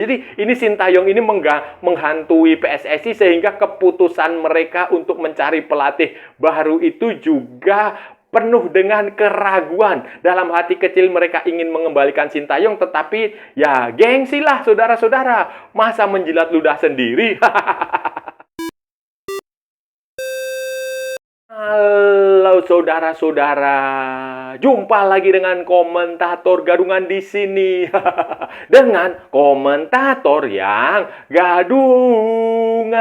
Jadi ini Sintayong ini menghantui PSSI sehingga keputusan mereka untuk mencari pelatih baru itu juga penuh dengan keraguan. Dalam hati kecil mereka ingin mengembalikan Sintayong, tetapi ya gengsi lah saudara-saudara. Masa menjilat ludah sendiri? Halo saudara-saudara, jumpa lagi dengan komentator gadungan di sini. Dengan komentator yang gadungan.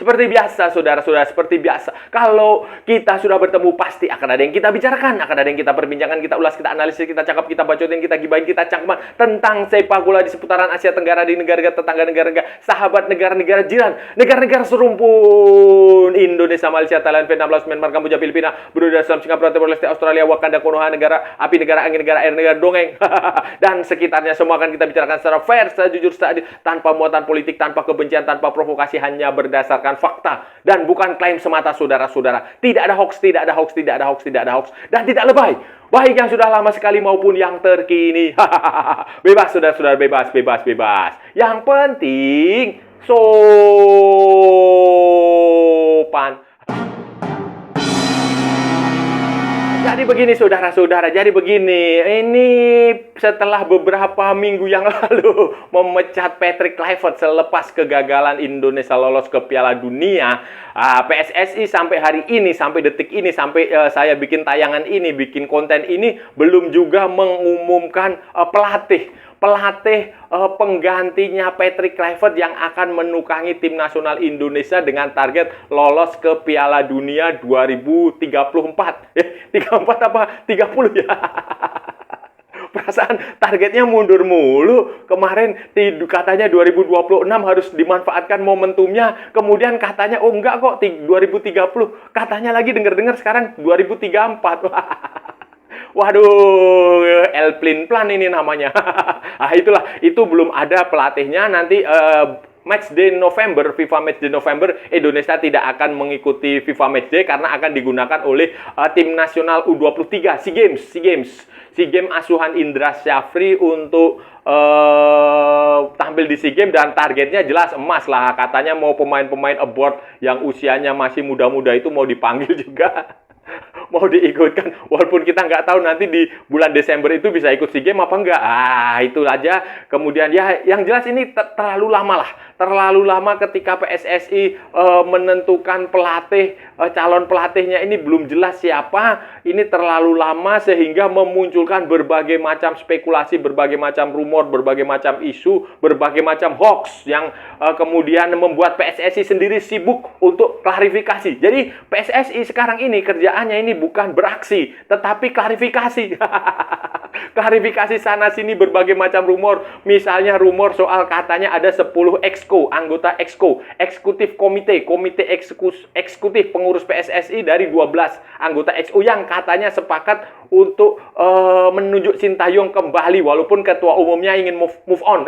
Seperti biasa, saudara-saudara, seperti biasa. Kalau kita sudah bertemu, pasti akan ada yang kita bicarakan, akan ada yang kita perbincangkan, kita ulas, kita analisis, kita cakap, kita bacotin, kita gibahin, kita cangkeman tentang sepak bola di seputaran Asia Tenggara, di negara-negara tetangga, negara-negara sahabat, negara-negara jiran, negara-negara serumpun Indonesia, Malaysia, Thailand, Vietnam, Laos, Myanmar, Kamboja, Filipina, Brunei, Darussalam, Singapura, Timor Leste, Australia, Wakanda, Konoha, negara api, negara angin, negara air, negara dongeng, dan sekitarnya semua akan kita bicarakan secara fair, secara jujur, secara adil, tanpa muatan politik, tanpa kebencian, tanpa provokasi, hanya berdasarkan fakta dan bukan klaim semata, saudara-saudara. Tidak ada hoax, tidak ada hoax, tidak ada hoax, tidak ada hoax, dan tidak lebay. Baik yang sudah lama sekali maupun yang terkini. Bebas, saudara-saudara, bebas, bebas, bebas. Yang penting sopan. Jadi begini saudara-saudara, jadi begini. Ini setelah beberapa minggu yang lalu memecat Patrick Kluivert selepas kegagalan Indonesia lolos ke Piala Dunia, PSSI sampai hari ini, sampai detik ini, sampai saya bikin tayangan ini, bikin konten ini, belum juga mengumumkan pelatih penggantinya Patrick Kluivert yang akan menukangi tim nasional Indonesia dengan target lolos ke Piala Dunia 2034. 34 apa 30 ya? Perasaan targetnya mundur mulu. Kemarin katanya 2026 harus dimanfaatkan momentumnya. Kemudian katanya oh enggak kok 2030. Katanya lagi dengar-dengar sekarang 2034. Waduh, El Plan ini namanya. Itulah, itu belum ada pelatihnya. Nanti Matchday November, FIFA Matchday November, Indonesia tidak akan mengikuti FIFA Matchday karena akan digunakan oleh tim nasional U23 SEA Games asuhan Indra Syafri untuk tampil di SEA Games, dan targetnya jelas emas lah. Katanya mau pemain-pemain abroad yang usianya masih muda-muda itu mau dipanggil juga. Mau diikutkan, walaupun kita nggak tahu nanti di bulan Desember itu bisa ikut SEA Games apa enggak. Itu aja. Kemudian ya yang jelas ini terlalu lama lah. Terlalu lama ketika PSSI menentukan pelatih, calon pelatihnya ini belum jelas siapa. Ini terlalu lama sehingga memunculkan berbagai macam spekulasi, berbagai macam rumor, berbagai macam isu, berbagai macam hoax yang kemudian membuat PSSI sendiri sibuk untuk klarifikasi. Jadi PSSI sekarang ini kerjaannya ini bukan beraksi, tetapi klarifikasi. Klarifikasi sana sini berbagai macam rumor. Misalnya rumor soal katanya ada 10 exco, anggota exco, eksekutif komite eksekutif pengurus PSSI dari 12 anggota exco yang katanya sepakat untuk menunjuk Sintayong kembali walaupun ketua umumnya ingin move on.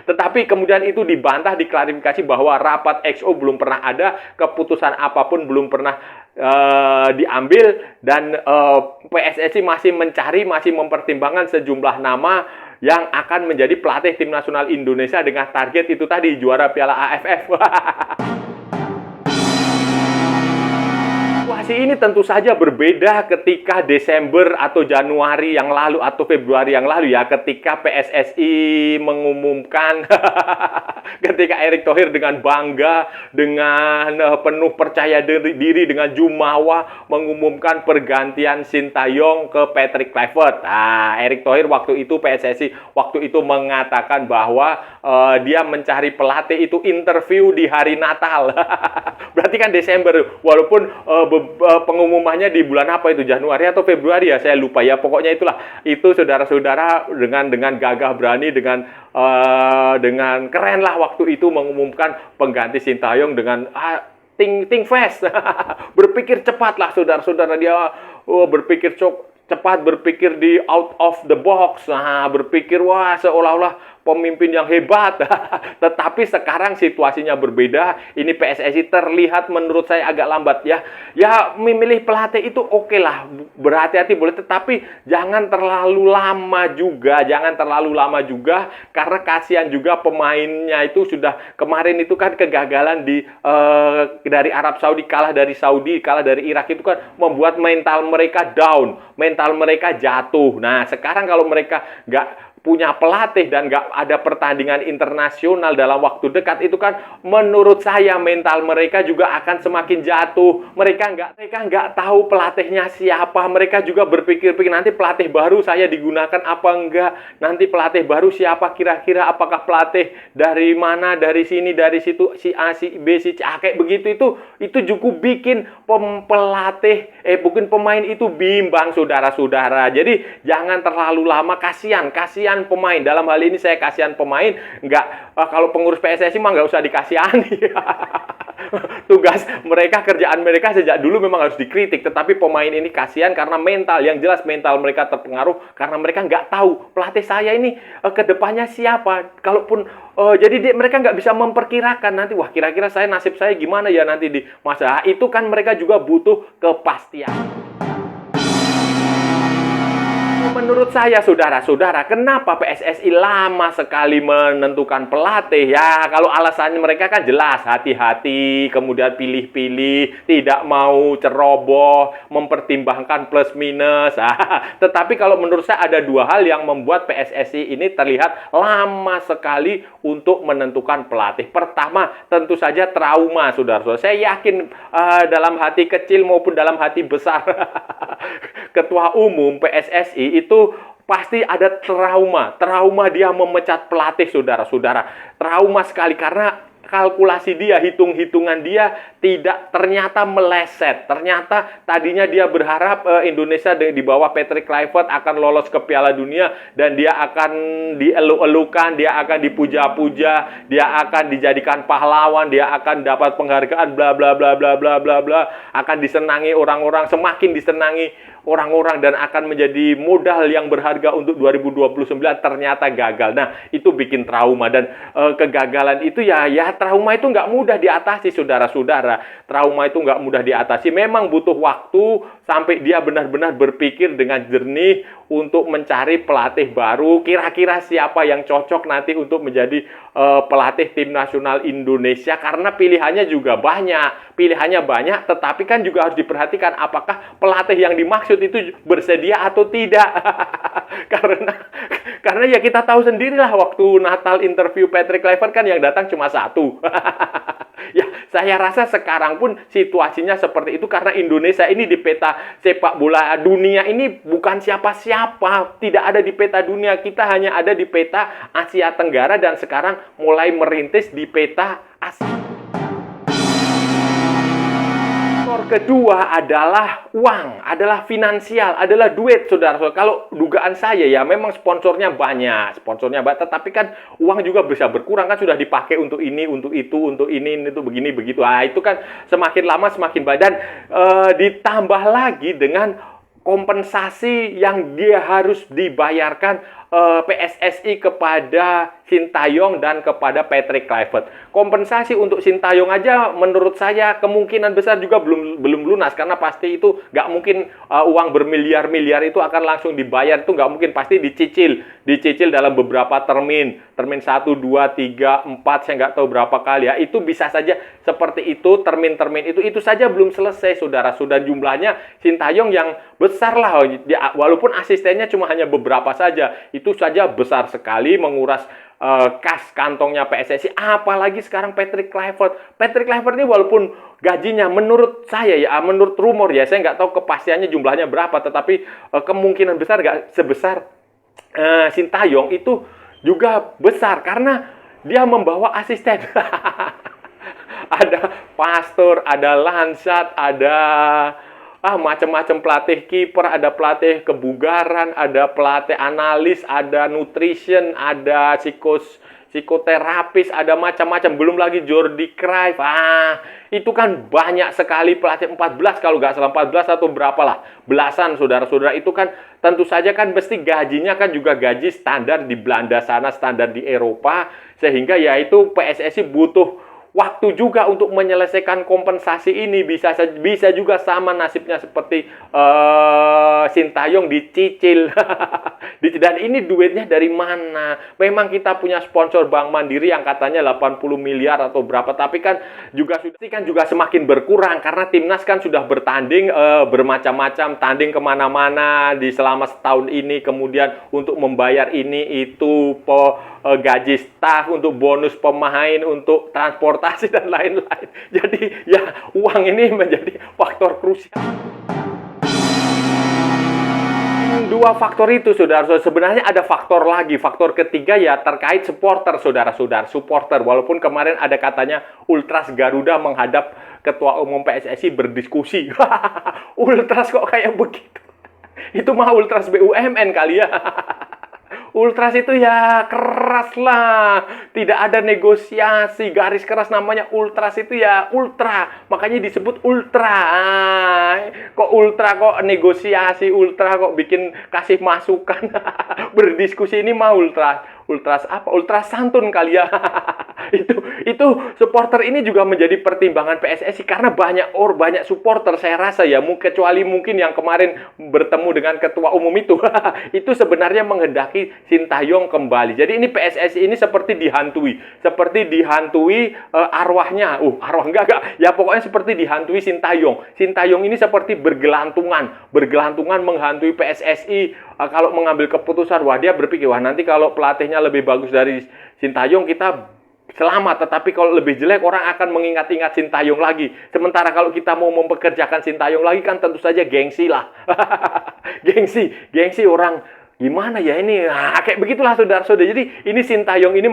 Tetapi kemudian itu dibantah, diklarifikasi bahwa rapat exco belum pernah ada, keputusan apapun belum pernah diambil, dan PSSI masih mencari, masih mempertimbangkan sejumlah nama yang akan menjadi pelatih tim nasional Indonesia dengan target itu tadi, juara Piala AFF. Situasi ini tentu saja berbeda ketika Desember atau Januari yang lalu atau Februari yang lalu ya, ketika PSSI mengumumkan ketika Erick Thohir dengan bangga, dengan penuh percaya diri, dengan jumawa mengumumkan pergantian Sintayong ke Patrick Kluivert. Erick Thohir waktu itu, PSSI waktu itu mengatakan bahwa dia mencari pelatih itu interview di hari Natal. Berarti kan Desember, walaupun pengumumannya di bulan apa itu, Januari atau Februari ya, saya lupa ya. Pokoknya itulah, itu saudara-saudara dengan gagah berani, dengan keren lah waktu itu mengumumkan pengganti Sintayong dengan think fast. Berpikir cepat lah saudara-saudara, dia berpikir cepat, berpikir di out of the box. Berpikir wah seolah-olah pemimpin yang hebat. Tetapi sekarang situasinya berbeda. Ini PSSI terlihat menurut saya agak lambat ya. Ya memilih pelatih itu oke lah, berhati-hati boleh, tetapi jangan terlalu lama juga, karena kasihan juga pemainnya itu sudah kemarin itu kan kegagalan dari Arab Saudi, kalah dari Irak itu kan membuat mental mereka down, mental mereka jatuh. Nah sekarang kalau mereka nggak punya pelatih dan nggak ada pertandingan internasional dalam waktu dekat, itu kan menurut saya mental mereka juga akan semakin jatuh. Mereka nggak tahu pelatihnya siapa. Mereka juga berpikir-pikir nanti pelatih baru saya digunakan apa enggak, nanti pelatih baru siapa kira-kira, apakah pelatih dari mana, dari sini, dari situ, si A, si B, si C, kayak begitu. Itu cukup bikin bikin pemain itu bimbang, saudara-saudara. Jadi jangan terlalu lama, kasihan pemain. Dalam hal ini saya kasihan pemain. Kalau pengurus PSSI mah nggak usah dikasihani. Tugas mereka, kerjaan mereka sejak dulu memang harus dikritik, tetapi pemain ini kasihan karena mental, yang jelas mental mereka terpengaruh karena mereka nggak tahu pelatih saya ini ke depannya siapa. Jadi mereka nggak bisa memperkirakan nanti, wah kira-kira nasib saya gimana ya nanti di masa itu kan. Mereka juga butuh kepastian. Menurut saya, saudara-saudara, kenapa PSSI lama sekali menentukan pelatih? Ya, kalau alasannya mereka kan jelas, hati-hati, kemudian pilih-pilih, tidak mau ceroboh, mempertimbangkan plus minus. Tetapi kalau menurut saya ada dua hal yang membuat PSSI ini terlihat lama sekali untuk menentukan pelatih. Pertama, tentu saja trauma, saudara-saudara. Saya yakin dalam hati kecil maupun dalam hati besar Ketua Umum PSSI itu pasti ada trauma dia memecat pelatih, saudara-saudara. Trauma sekali karena kalkulasi dia, hitung-hitungan dia ternyata meleset. Ternyata tadinya dia berharap Indonesia di bawah Patrick Kluivert akan lolos ke Piala Dunia dan dia akan dielu-elukan, dia akan dipuja-puja, dia akan dijadikan pahlawan, dia akan dapat penghargaan bla bla bla bla bla bla bla, akan disenangi orang-orang, semakin disenangi orang-orang dan akan menjadi modal yang berharga untuk 2029. Ternyata gagal. Nah, itu bikin trauma dan kegagalan itu ya trauma itu nggak mudah diatasi, saudara-saudara. Trauma itu nggak mudah diatasi. Memang butuh waktu sampai dia benar-benar berpikir dengan jernih untuk mencari pelatih baru. Kira-kira siapa yang cocok nanti untuk menjadi pelatih tim nasional Indonesia. Karena pilihannya juga banyak. Tetapi kan juga harus diperhatikan apakah pelatih yang dimaksud itu bersedia atau tidak. Karena ya kita tahu sendirilah waktu Natal interview Patrick Kluivert kan yang datang cuma satu. Ya, saya rasa sekarang pun situasinya seperti itu karena Indonesia ini di peta sepak bola dunia ini bukan siapa-siapa. Tidak ada di peta dunia, kita hanya ada di peta Asia Tenggara dan sekarang mulai merintis di peta Asia. Kedua adalah uang, adalah finansial, adalah duit, saudara-saudara. Kalau dugaan saya ya memang sponsornya banyak, tetapi kan uang juga bisa berkurang kan, sudah dipakai untuk ini, untuk itu, itu begini begitu. Itu kan semakin lama semakin banyak dan ditambah lagi dengan kompensasi yang dia harus dibayarkan PSSI kepada Sintayong dan kepada Patrick Kluivert. Kompensasi untuk Sintayong aja menurut saya kemungkinan besar juga belum lunas karena pasti itu nggak mungkin uang bermiliar-miliar itu akan langsung dibayar, itu nggak mungkin, pasti dicicil dalam beberapa termin 1, 2, 3, 4, saya nggak tahu berapa kali ya. Itu bisa saja seperti itu, termin-termin itu saja belum selesai, saudara-saudara. Jumlahnya Sintayong yang besar lah, walaupun asistennya cuma hanya beberapa saja, itu saja besar sekali menguras kas kantongnya PSSI. Apalagi sekarang Patrick Kluivert ini walaupun gajinya menurut saya ya, menurut rumor ya, saya nggak tahu kepastiannya jumlahnya berapa, tetapi kemungkinan besar nggak sebesar Sintayong, itu juga besar karena dia membawa asisten. Ada Pastor, ada Lansat, ada macam-macam pelatih kiper, ada pelatih kebugaran, ada pelatih analis, ada nutrition, ada psikoterapis, ada macam-macam. Belum lagi Jordi Cruyff. Itu kan banyak sekali pelatih, 14 kalau nggak salah, 14 atau berapa lah. Belasan saudara-saudara, itu kan tentu saja kan mesti gajinya kan juga gaji standar di Belanda sana, standar di Eropa. Sehingga ya itu PSSI butuh waktu juga untuk menyelesaikan kompensasi ini. Bisa juga sama nasibnya seperti Sintayong dicicil. Dan ini duitnya dari mana? Memang kita punya sponsor Bank Mandiri yang katanya 80 miliar atau berapa, tapi kan juga semakin berkurang karena timnas kan sudah bertanding bermacam-macam, tanding kemana-mana di selama setahun ini, kemudian untuk membayar ini itu gaji staf, untuk bonus pemain, untuk transportasi dan lain-lain. Jadi ya uang ini menjadi faktor krusial. Dua faktor itu, saudara-saudara. Sebenarnya ada faktor lagi. Faktor ketiga ya terkait supporter, saudara-saudara. Supporter, walaupun kemarin ada katanya Ultras Garuda menghadap Ketua Umum PSSI berdiskusi. Ultras kok kayak begitu? Itu mah Ultras BUMN kali ya. Ultras itu ya keras lah, tidak ada negosiasi, garis keras, namanya Ultras itu ya ultra, makanya disebut ultra. Kok ultra, kok negosiasi, ultra kok bikin kasih masukan. Berdiskusi ini mah Ultras apa? Ultras santun kali ya. itu supporter ini juga menjadi pertimbangan PSSI karena banyak supporter, saya rasa ya, kecuali mungkin yang kemarin bertemu dengan ketua umum itu. Itu sebenarnya menghendaki Sintayong kembali. Jadi ini PSSI ini seperti dihantui arwahnya. Arwah enggak. Ya pokoknya seperti dihantui Sintayong. Sintayong ini seperti bergelantungan menghantui PSSI. Kalau mengambil keputusan, dia berpikir, nanti kalau pelatihnya lebih bagus dari Sintayong kita selamat, tetapi kalau lebih jelek orang akan mengingat-ingat Sintayong lagi. Sementara kalau kita mau mempekerjakan Sintayong lagi kan tentu saja gengsi lah. gengsi orang gimana ya ini. Kayak begitulah saudara-saudara. Jadi ini Sintayong ini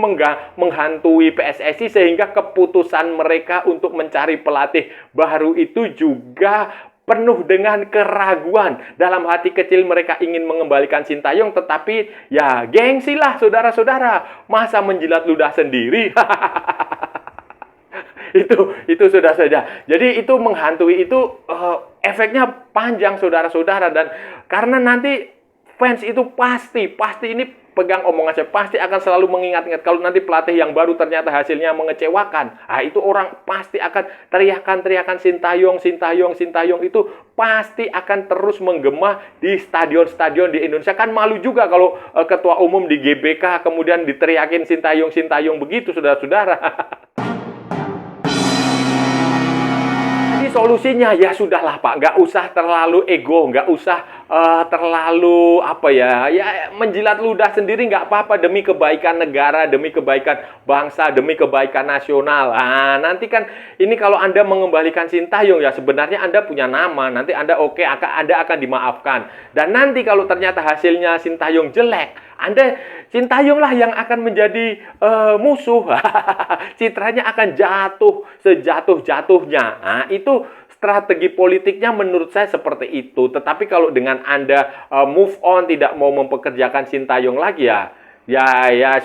menghantui PSSI sehingga keputusan mereka untuk mencari pelatih baru itu juga penuh dengan keraguan. Dalam hati kecil mereka ingin mengembalikan Sintayong, tetapi ya gengsi lah saudara-saudara. Masa menjilat ludah sendiri? itu saudara-saudara. Jadi itu menghantui itu efeknya panjang saudara-saudara, dan karena nanti fans itu pasti ini pegang omongan saya, pasti akan selalu mengingat-ingat kalau nanti pelatih yang baru ternyata hasilnya mengecewakan. Itu orang pasti akan teriakan Sintayong itu pasti akan terus menggema di stadion-stadion di Indonesia. Kan malu juga kalau ketua umum di GBK kemudian diteriakin Sintayong begitu, saudara-saudara. Solusinya ya sudahlah Pak, nggak usah terlalu ego, nggak usah terlalu menjilat ludah sendiri, nggak apa-apa, demi kebaikan negara, demi kebaikan bangsa, demi kebaikan nasional. Nanti kan ini kalau Anda mengembalikan Sintayong ya sebenarnya Anda punya nama, nanti Anda Anda akan dimaafkan. Dan nanti kalau ternyata hasilnya Sintayong jelek, Sintayong lah yang akan menjadi musuh. Citranya akan jatuh sejatuh-jatuhnya. Itu strategi politiknya menurut saya seperti itu. Tetapi kalau dengan Anda move on, tidak mau mempekerjakan Sintayong lagi ya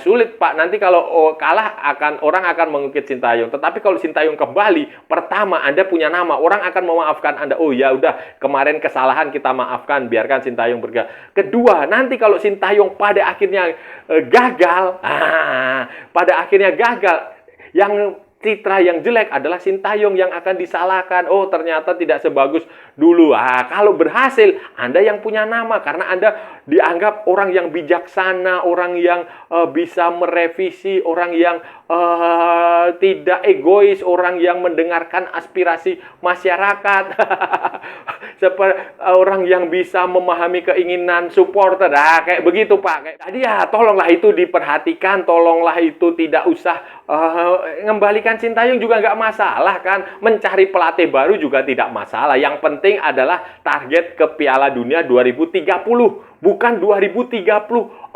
sulit Pak. Nanti kalau kalah orang akan mengukit Sintayong. Tetapi kalau Sintayong kembali, pertama Anda punya nama, orang akan memaafkan Anda. Ya udah, kemarin kesalahan kita maafkan, biarkan Sintayong bergerak. Kedua, nanti kalau Sintayong pada akhirnya gagal, yang citra yang jelek adalah Sintayong yang akan disalahkan. Ternyata tidak sebagus dulu. Kalau berhasil, Anda yang punya nama karena Anda dianggap orang yang bijaksana, orang yang bisa merevisi, orang yang tidak egois, orang yang mendengarkan aspirasi masyarakat. Orang yang bisa memahami keinginan supporter. Kayak begitu Pak. Jadi ya tolonglah itu diperhatikan, tolonglah itu tidak usah ngembalikan Sintayong juga nggak masalah kan. Mencari pelatih baru juga tidak masalah. Yang penting adalah target ke Piala Dunia 2030. Bukan 2034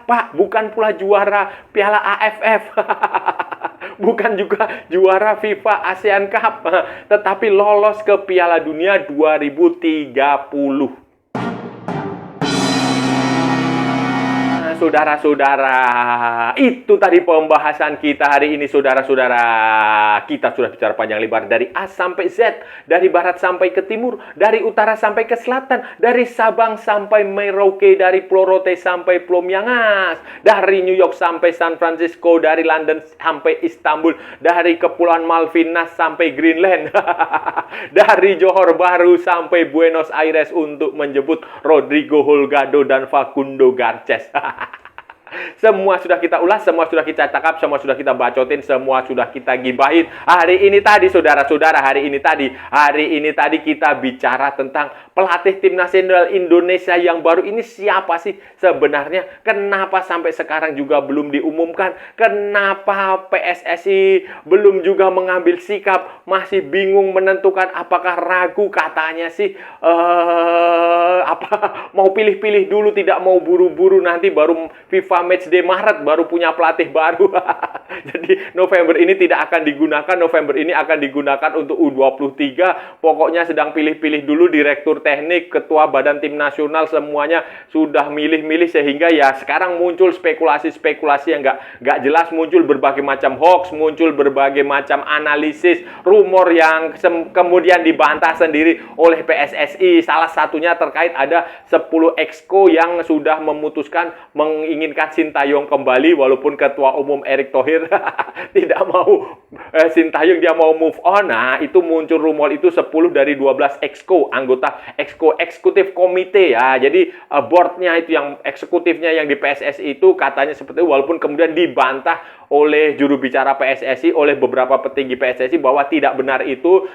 Pak. Bukan pula juara Piala AFF. Bukan juga juara FIFA ASEAN Cup. Tetapi lolos ke Piala Dunia 2030. saudara-saudara, itu tadi pembahasan kita hari ini, saudara-saudara. Kita sudah bicara panjang lebar dari A sampai Z, dari barat sampai ke timur, dari utara sampai ke selatan, dari Sabang sampai Merauke, dari Pulau Rote sampai Pulau Miangas, dari New York sampai San Francisco, dari London sampai Istanbul, dari Kepulauan Malvinas sampai Greenland, dari Johor Bahru sampai Buenos Aires untuk menjemput Rodrigo Holgado dan Facundo Garces. Semua sudah kita ulas, semua sudah kita cakap, semua sudah kita bacotin, semua sudah kita gibahin. Hari ini tadi, saudara-saudara, hari ini tadi kita bicara tentang pelatih tim nasional Indonesia yang baru ini siapa sih sebenarnya? Kenapa sampai sekarang juga belum diumumkan? Kenapa PSSI belum juga mengambil sikap? Masih bingung menentukan, apakah ragu katanya sih mau pilih-pilih dulu, tidak mau buru-buru, nanti baru FIFA Matchday Maret baru punya pelatih baru. Jadi November ini tidak akan digunakan, November ini akan digunakan untuk U23. Pokoknya sedang pilih-pilih dulu, direktur teknik, ketua badan tim nasional, semuanya sudah milih-milih, sehingga ya sekarang muncul spekulasi-spekulasi yang nggak jelas, muncul berbagai macam hoax, muncul berbagai macam analisis, rumor yang kemudian dibantah sendiri oleh PSSI. Salah satunya terkait ada 10 exco yang sudah memutuskan menginginkan Sintayong kembali, walaupun Ketua Umum Erick Thohir tidak mau Sintayong, dia mau move on. Nah, itu muncul rumor itu 10 dari 12 exco, anggota exco eksekutif komite ya. Jadi boardnya itu, yang eksekutifnya yang di PSSI itu katanya seperti itu, walaupun kemudian dibantah oleh juru bicara PSSI, oleh beberapa petinggi PSSI bahwa tidak benar itu,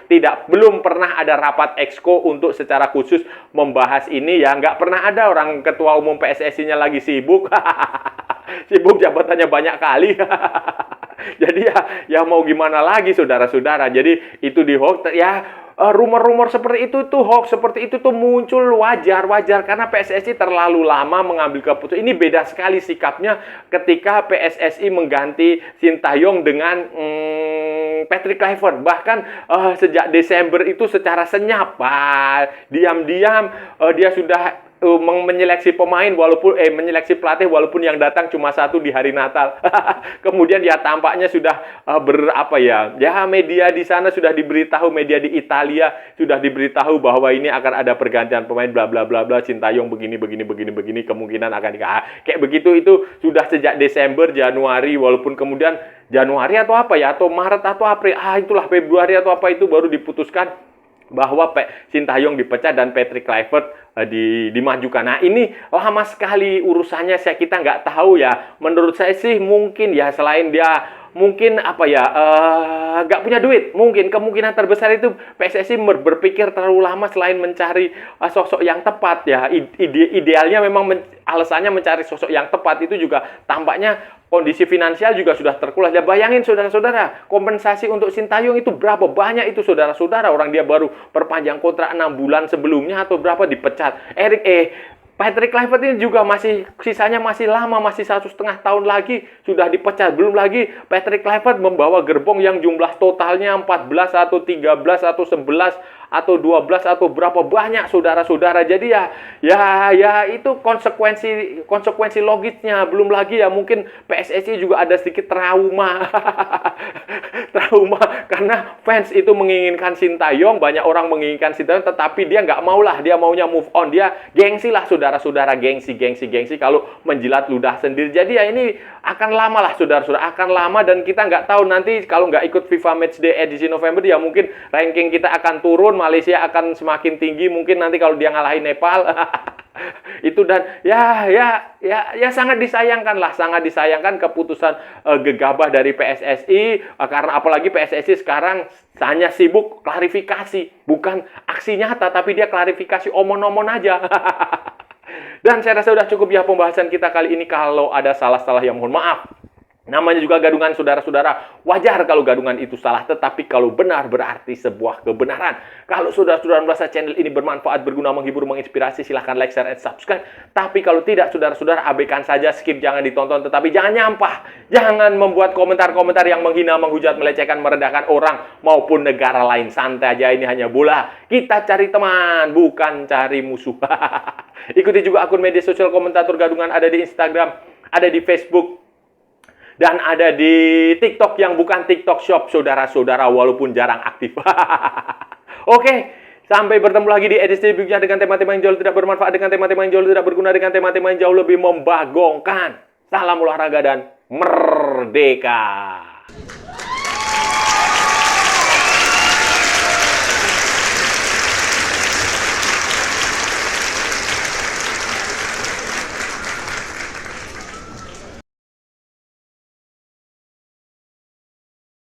belum pernah ada rapat exco untuk secara khusus membahas ini ya. Nggak pernah ada, orang ketua umum PSSI-nya lagi sibuk. Sibuk, jabatannya banyak kali. Jadi ya mau gimana lagi, saudara-saudara. Jadi itu di hoax ya. Rumor-rumor seperti itu tuh, hoax seperti itu tuh muncul wajar karena PSSI terlalu lama mengambil keputusan. Ini beda sekali sikapnya ketika PSSI mengganti Sintayong dengan Patrick Kluivert. Bahkan sejak Desember itu secara senyap, diam-diam dia sudah menyeleksi pemain, walaupun menyeleksi pelatih, walaupun yang datang cuma satu di hari Natal. Kemudian ya tampaknya sudah media di sana sudah diberitahu, media di Italia sudah diberitahu bahwa ini akan ada pergantian pemain, bla bla bla bla, Sintayong begini kemungkinan akan kayak begitu. Itu sudah sejak Desember, Januari, walaupun kemudian Januari atau Maret atau April, itulah Februari atau apa itu baru diputuskan bahwa Sintayong dipecat dan Patrick Kluivert dimajukan. Nah, ini lama sekali urusannya, kita nggak tahu ya. Menurut saya sih mungkin ya, selain dia mungkin nggak punya duit, mungkin kemungkinan terbesar itu PSSI berpikir terlalu lama selain mencari sosok yang tepat ya. Idealnya memang alasannya mencari sosok yang tepat itu juga tampaknya kondisi finansial juga sudah terkulas. Ya bayangin saudara-saudara, kompensasi untuk Sintayong itu berapa banyak itu, saudara-saudara. Orang dia baru perpanjang kontrak 6 bulan sebelumnya atau berapa dipecat. Patrick Kluivert ini juga sisanya masih lama, masih 1,5 tahun lagi sudah dipecat. Belum lagi Patrick Kluivert membawa gerbong yang jumlah totalnya 14 atau 13 atau 11 atau 12 atau berapa banyak, saudara-saudara. Jadi ya itu konsekuensi logisnya. Belum lagi ya mungkin PSSI juga ada sedikit trauma. Karena fans itu menginginkan Sintayong, banyak orang menginginkan Sintayong, tetapi dia nggak mau lah, dia maunya move on. Dia gengsi lah, saudara-saudara, gengsi kalau menjilat ludah sendiri. Jadi ya ini akan lama lah, saudara-saudara, akan lama, dan kita nggak tahu nanti kalau nggak ikut FIFA Matchday edisi November ya mungkin ranking kita akan turun, Malaysia akan semakin tinggi, mungkin nanti kalau dia ngalahin Nepal. Itu, dan ya sangat disayangkan keputusan gegabah dari PSSI, karena apalagi PSSI sekarang hanya sibuk klarifikasi, bukan aksi nyata, tapi dia klarifikasi omong-omong aja. Dan saya rasa sudah cukup ya pembahasan kita kali ini. Kalau ada salah-salah ya mohon maaf. Namanya juga gadungan, saudara-saudara. Wajar kalau gadungan itu salah, tetapi kalau benar berarti sebuah kebenaran. Kalau saudara-saudara merasa channel ini bermanfaat, berguna, menghibur, menginspirasi, silahkan like, share, and subscribe. Tapi kalau tidak, saudara-saudara, abaikan saja, skip, jangan ditonton. Tetapi jangan nyampah. Jangan membuat komentar-komentar yang menghina, menghujat, melecehkan, merendahkan orang maupun negara lain. Santai aja, ini hanya bola. Kita cari teman, bukan cari musuh. Ikuti juga akun media sosial komentator gadungan ada di Instagram, ada di Facebook, dan ada di TikTok yang bukan TikTok Shop, saudara-saudara, walaupun jarang aktif. Oke, sampai bertemu lagi di edisi berikutnya dengan tema-tema yang jauh tidak bermanfaat, dengan tema-tema yang jauh tidak berguna, dengan tema-tema yang jauh lebih membagongkan. Salam olahraga dan merdeka!